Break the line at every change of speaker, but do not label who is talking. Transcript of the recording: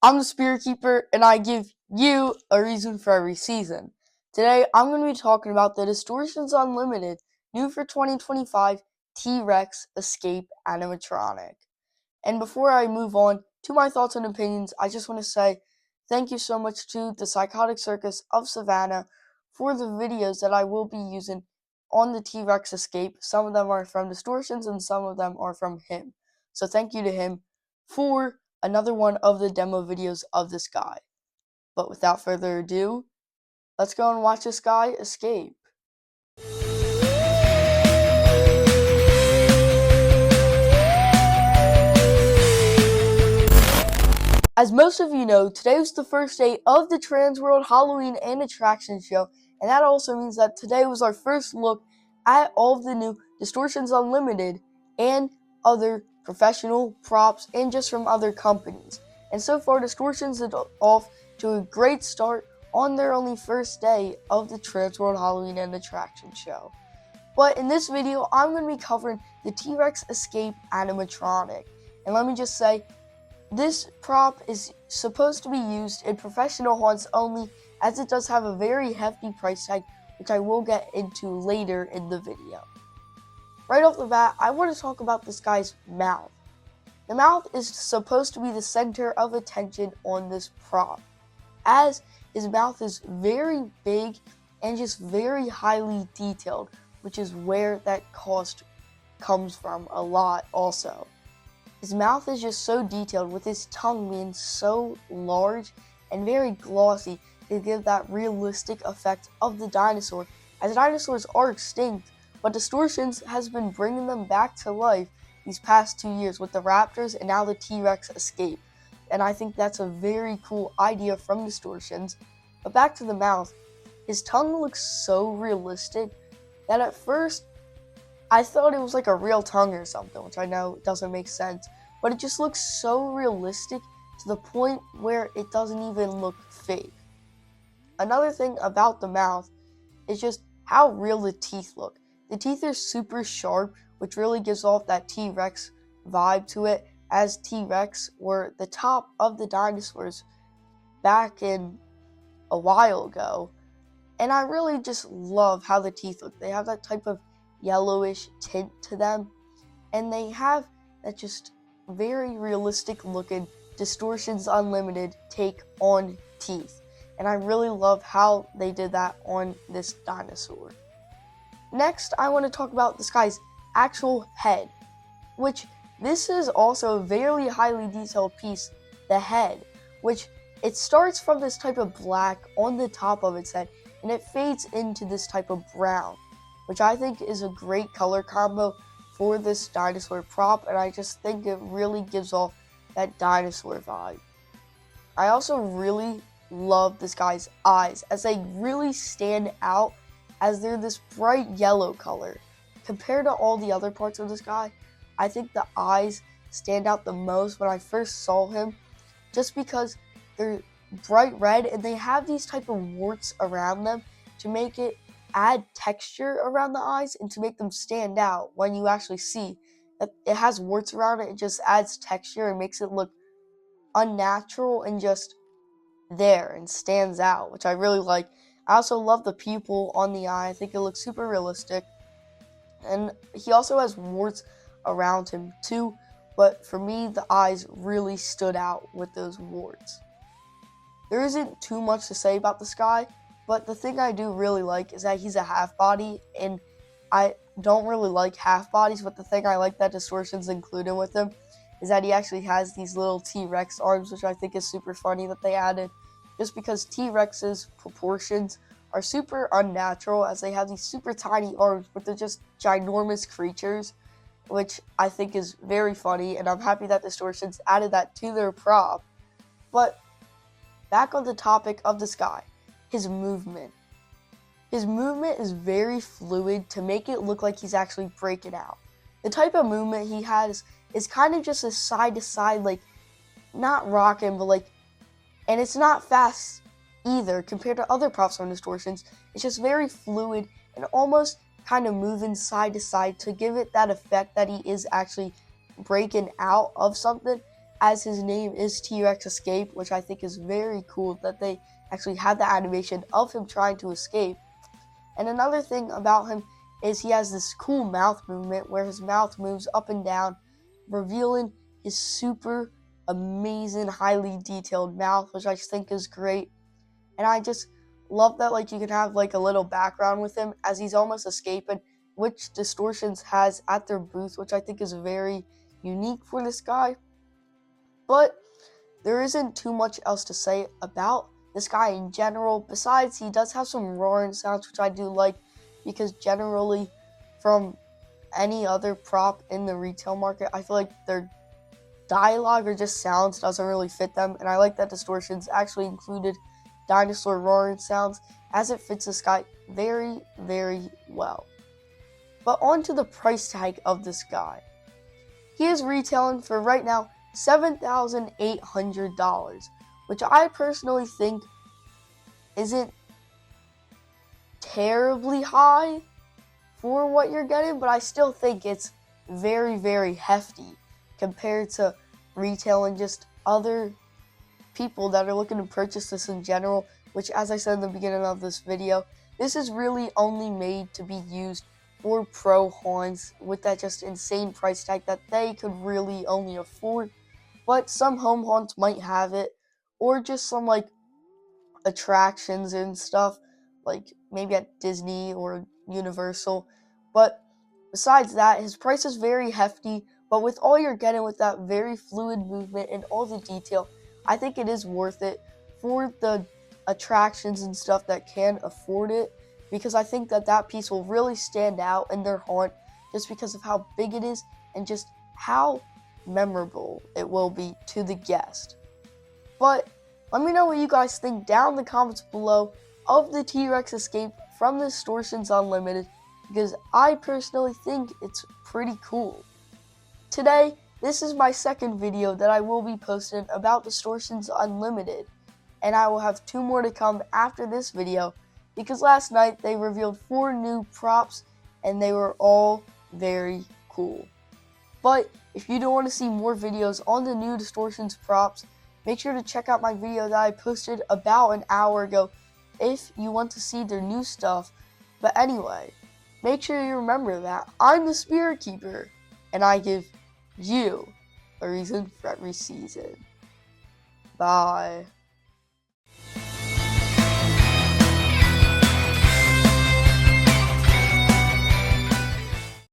I'm the Spirit Keeper, and I give you a reason for every season. Today, I'm going to be talking about the Distortions Unlimited, new for 2025 T-Rex Escape Animatronic. And before I move on to my thoughts and opinions, I just want to say thank you so much to the Psychotic Circus of Savannah for the videos that I will be using on the T-Rex Escape. Some of them are from Distortions and some of them are from him. So thank you to him for another one of the demo videos of this guy. But without further ado, let's go and watch this guy escape. As most of you know, today was the first day of the Transworld Halloween and Attraction Show, and that also means that today was our first look at all of the new Distortions Unlimited and other professional props and just from other companies. And so far, Distortions is off to a great start on their only first day of the Transworld Halloween and Attraction Show. But in this video, I'm going to be covering the T-Rex Escape Animatronic. And let me just say, this prop is supposed to be used in professional haunts only, as it does have a very hefty price tag, which I will get into later in the video. Right off the bat, I want to talk about this guy's mouth. The mouth is supposed to be the center of attention on this prop, as his mouth is very big and just very highly detailed, which is where that cost comes from a lot also. His mouth is just so detailed, with his tongue being so large and very glossy to give that realistic effect of the dinosaur, as dinosaurs are extinct, but Distortions has been bringing them back to life these past 2 years with the Raptors and now the T-Rex Escape. And I think that's a very cool idea from Distortions. But back to the mouth, his tongue looks so realistic that at first I thought it was like a real tongue or something, which I know doesn't make sense, but it just looks so realistic to the point where it doesn't even look fake. Another thing about the mouth is just how real the teeth look. The teeth are super sharp, which really gives off that T-Rex vibe to it, as T-Rex were the top of the dinosaurs back in a while ago. And I really just love how the teeth look. They have that type of yellowish tint to them, and they have that just very realistic looking Distortions Unlimited take on teeth, and I really love how they did that on this dinosaur. Next, I want to talk about this guy's actual head, which this is also a very highly detailed piece, the head, which it starts from this type of black on the top of its head, and it fades into this type of brown, which I think is a great color combo for this dinosaur prop, and I just think it really gives off that dinosaur vibe. I also really love this guy's eyes, as they really stand out, as they're this bright yellow color. Compared to all the other parts of this guy, I think the eyes stand out the most when I first saw him, just because they're bright red and they have these type of warts around them to make it add texture around the eyes and to make them stand out. When you actually see that it has warts around it, it just adds texture and makes it look unnatural and just there and stands out, which I really like. I also love the pupil on the eye. I think it looks super realistic. And he also has warts around him too, but for me, the eyes really stood out with those warts. There isn't too much to say about this guy, but the thing I do really like is that he's a half body, and I don't really like half bodies, but the thing I like that Distortions included with him is that he actually has these little T-Rex arms, which I think is super funny that they added, just because T-Rex's proportions are super unnatural, as they have these super tiny arms, but they're just ginormous creatures, which I think is very funny, and I'm happy that Distortions added that to their prop. But back on the topic of this guy, his movement. His movement is very fluid to make it look like he's actually breaking out. The type of movement he has is kind of just a side to side, like not rocking, but like, and it's not fast either compared to other props on Distortions. It's just very fluid and almost kind of moving side to side to give it that effect that he is actually breaking out of something, as his name is T-Rex Escape, which I think is very cool that they actually had the animation of him trying to escape. And another thing about him is he has this cool mouth movement where his mouth moves up and down, revealing his super amazing, highly detailed mouth, which I think is great. And I just love that you can have a little background with him as he's almost escaping, which Distortions has at their booth, which I think is very unique for this guy. But there isn't too much else to say about this guy in general. Besides, he does have some roaring sounds, which I do like, because generally from any other prop in the retail market, I feel like their dialogue or just sounds doesn't really fit them. And I like that Distortions actually included dinosaur roaring sounds, as it fits this guy very, very well. But on to the price tag of this guy. He is retailing for right now $7,800, which I personally think isn't terribly high for what you're getting, but I still think it's very, very hefty compared to retail and just other people that are looking to purchase this in general, which, as I said in the beginning of this video, this is really only made to be used for pro haunts with that just insane price tag that they could really only afford. But some home haunts might have it, or just some attractions and stuff, maybe at Disney or Universal. But besides that, his price is very hefty, but with all you're getting with that very fluid movement and all the detail, I think it is worth it for the attractions and stuff that can afford it, because I think that piece will really stand out in their haunt just because of how big it is and just how memorable it will be to the guest. But let me know what you guys think down in the comments below of the T-Rex Escape from the Distortions Unlimited, because I personally think it's pretty cool. Today, this is my second video that I will be posting about Distortions Unlimited, and I will have 2 more to come after this video, because last night they revealed 4 new props and they were all very cool. But if you don't want to see more videos on the new Distortions props, make sure to check out my video that I posted about an hour ago if you want to see their new stuff. But anyway, make sure you remember that I'm the Spirit Keeper, and I give you a reason for every season. Bye.